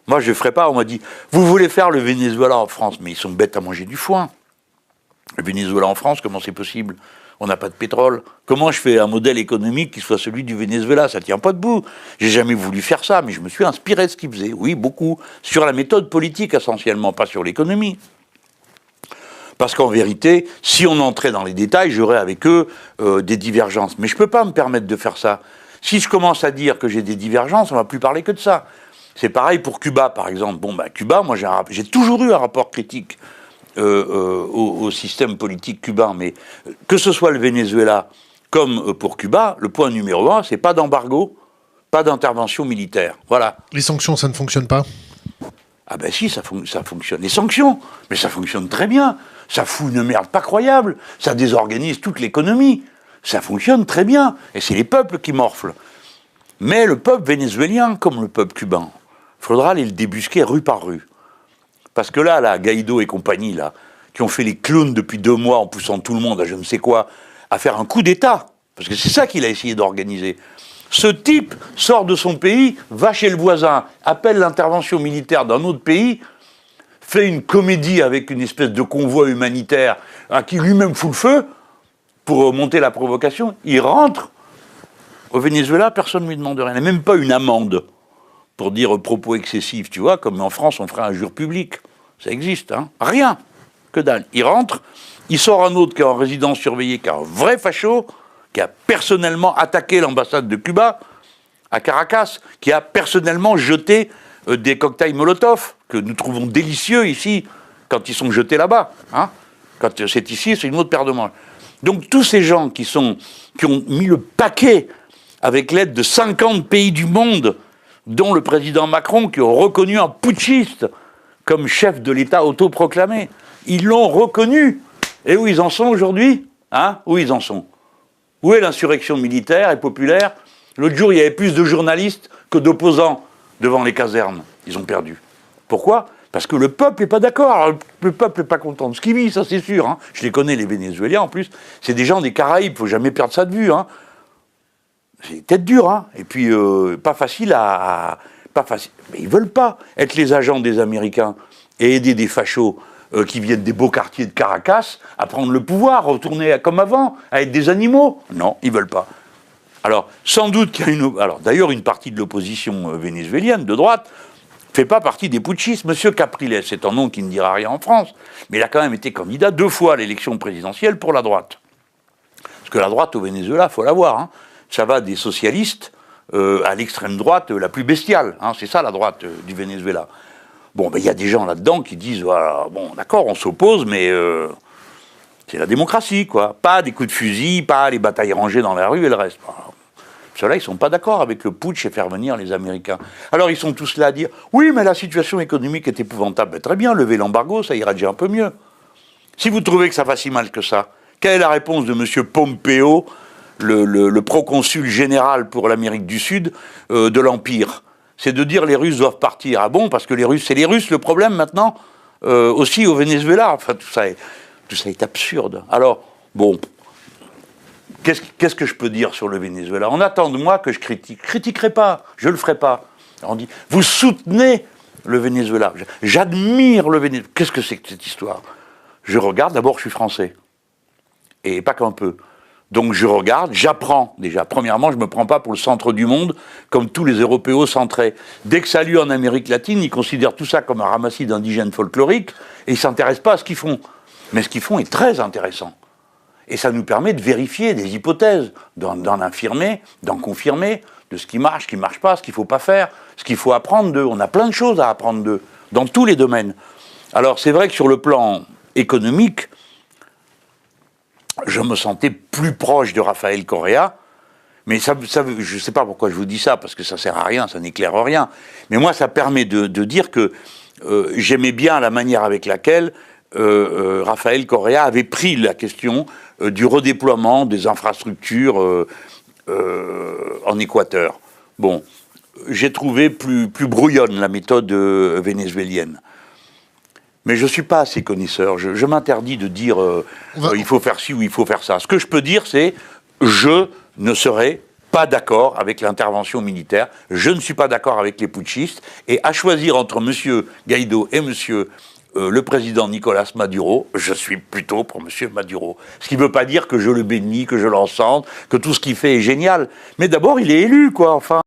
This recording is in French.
Moi, je ne ferai pas. On m'a dit, vous voulez faire le Venezuela en France? Mais ils sont bêtes à manger du foin. Le Venezuela en France, comment c'est possible? On n'a pas de pétrole. Comment je fais un modèle économique qui soit celui du Venezuela? Ça ne tient pas debout. J'ai jamais voulu faire ça, mais je me suis inspiré de ce qu'ils faisaient. Oui, beaucoup. Sur la méthode politique, essentiellement, pas sur l'économie. Parce qu'en vérité, si on entrait dans les détails, j'aurais avec eux des divergences. Mais je ne peux pas me permettre de faire ça. Si je commence à dire que j'ai des divergences, on ne va plus parler que de ça. C'est pareil pour Cuba, par exemple. Bon, bah, Cuba, moi, j'ai toujours eu un rapport critique au système politique cubain. Mais que ce soit le Venezuela comme pour Cuba, le point numéro 1, c'est pas d'embargo, pas d'intervention militaire. Voilà. Les sanctions, ça ne fonctionne pas? Ah ben si, ça fonctionne. Les sanctions, mais ça fonctionne très bien. Ça fout une merde pas croyable. Ça désorganise toute l'économie. Ça fonctionne très bien. Et c'est les peuples qui morflent. Mais le peuple vénézuélien, comme le peuple cubain, il faudra aller le débusquer rue par rue. Parce que là, Guaido et compagnie, là, qui ont fait les clowns depuis 2 mois en poussant tout le monde à je ne sais quoi, à faire un coup d'État. Parce que c'est ça qu'il a essayé d'organiser. Ce type sort de son pays, va chez le voisin, appelle l'intervention militaire d'un autre pays, fait une comédie avec une espèce de convoi humanitaire à qui lui-même fout le feu pour monter la provocation. Il rentre au Venezuela, personne ne lui demande rien. Il n'y a même pas une amende pour dire propos excessifs, tu vois, comme en France on ferait un jure public. Ça existe, hein. Rien, que dalle. Il rentre, il sort un autre qui est en résidence surveillée, qui est un vrai facho, qui a personnellement attaqué l'ambassade de Cuba à Caracas, qui a personnellement jeté des cocktails Molotov, que nous trouvons délicieux ici, quand ils sont jetés là-bas. Hein. Quand c'est ici, c'est une autre paire de manches. Donc tous ces gens qui ont mis le paquet avec l'aide de 50 pays du monde, dont le président Macron, qui ont reconnu un putschiste comme chef de l'État autoproclamé, ils l'ont reconnu. Et où ils en sont aujourd'hui? Hein? Où ils en sont? Où est l'insurrection militaire et populaire? L'autre jour, il y avait plus de journalistes que d'opposants devant les casernes. Ils ont perdu. Pourquoi? Parce que le peuple n'est pas d'accord. Alors, le peuple n'est pas content de ce qu'il vit, ça c'est sûr. Hein. Je les connais, les Vénézuéliens, en plus. C'est des gens des Caraïbes, il ne faut jamais perdre ça de vue. Hein. C'est peut-être dur, hein. Et puis pas facile pas facile. Mais ils ne veulent pas être les agents des Américains et aider des fachos qui viennent des beaux quartiers de Caracas à prendre le pouvoir, retourner comme avant, à être des animaux. Non, ils ne veulent pas. Alors, sans doute qu'il y a d'ailleurs, une partie de l'opposition vénézuélienne, de droite, ne fait pas partie des putschistes. Monsieur Capriles, c'est un nom qui ne dira rien en France, mais il a quand même été candidat 2 fois à l'élection présidentielle pour la droite. Parce que la droite au Venezuela, il faut la voir, hein. Ça va des socialistes à l'extrême droite la plus bestiale. Hein. C'est ça la droite du Venezuela. Bon, ben, y a des gens là-dedans qui disent, voilà, bon, d'accord, on s'oppose, mais c'est la démocratie, quoi. Pas des coups de fusil, pas les batailles rangées dans la rue et le reste. Ceux-là, ils ne sont pas d'accord avec le putsch et faire venir les Américains. Alors, ils sont tous là à dire, oui, mais la situation économique est épouvantable. Ben, très bien, levez l'embargo, ça ira déjà un peu mieux. Si vous trouvez que ça va si mal que ça, quelle est la réponse de M. Pompeo, le proconsul général pour l'Amérique du Sud de l'Empire? C'est de dire les Russes doivent partir. Ah bon? Parce que c'est les Russes le problème maintenant, aussi au Venezuela. Enfin, tout ça est absurde. Alors, bon, qu'est-ce que je peux dire sur le Venezuela? On attend de moi que je critique. Je critiquerai pas, je le ferai pas. On dit, vous soutenez le Venezuela. J'admire le Venezuela. Qu'est-ce que c'est que cette histoire? Je regarde, d'abord je suis français. Et pas qu'un peu. Donc je regarde, j'apprends déjà. Premièrement, je ne me prends pas pour le centre du monde, comme tous les Européens centrés. Dès que ça a lieu en Amérique latine, ils considèrent tout ça comme un ramassis d'indigènes folkloriques, et ils ne s'intéressent pas à ce qu'ils font. Mais ce qu'ils font est très intéressant. Et ça nous permet de vérifier des hypothèses, d'en infirmer, d'en confirmer, de ce qui marche pas, ce qu'il ne faut pas faire, ce qu'il faut apprendre d'eux. On a plein de choses à apprendre d'eux, dans tous les domaines. Alors c'est vrai que sur le plan économique, je me sentais plus proche de Rafael Correa, mais ça, je ne sais pas pourquoi je vous dis ça, parce que ça ne sert à rien, ça n'éclaire rien. Mais moi, ça permet de dire que j'aimais bien la manière avec laquelle Rafael Correa avait pris la question du redéploiement des infrastructures en Équateur. Bon, j'ai trouvé plus brouillonne la méthode vénézuélienne. Mais je ne suis pas assez connaisseur. Je m'interdis de dire il faut faire ci ou il faut faire ça. Ce que je peux dire, c'est je ne serai pas d'accord avec l'intervention militaire, je ne suis pas d'accord avec les putschistes, et à choisir entre M. Guaido et M. Le président Nicolas Maduro, je suis plutôt pour M. Maduro. Ce qui ne veut pas dire que je le bénis, que je l'encense, que tout ce qu'il fait est génial. Mais d'abord, il est élu, quoi, enfin.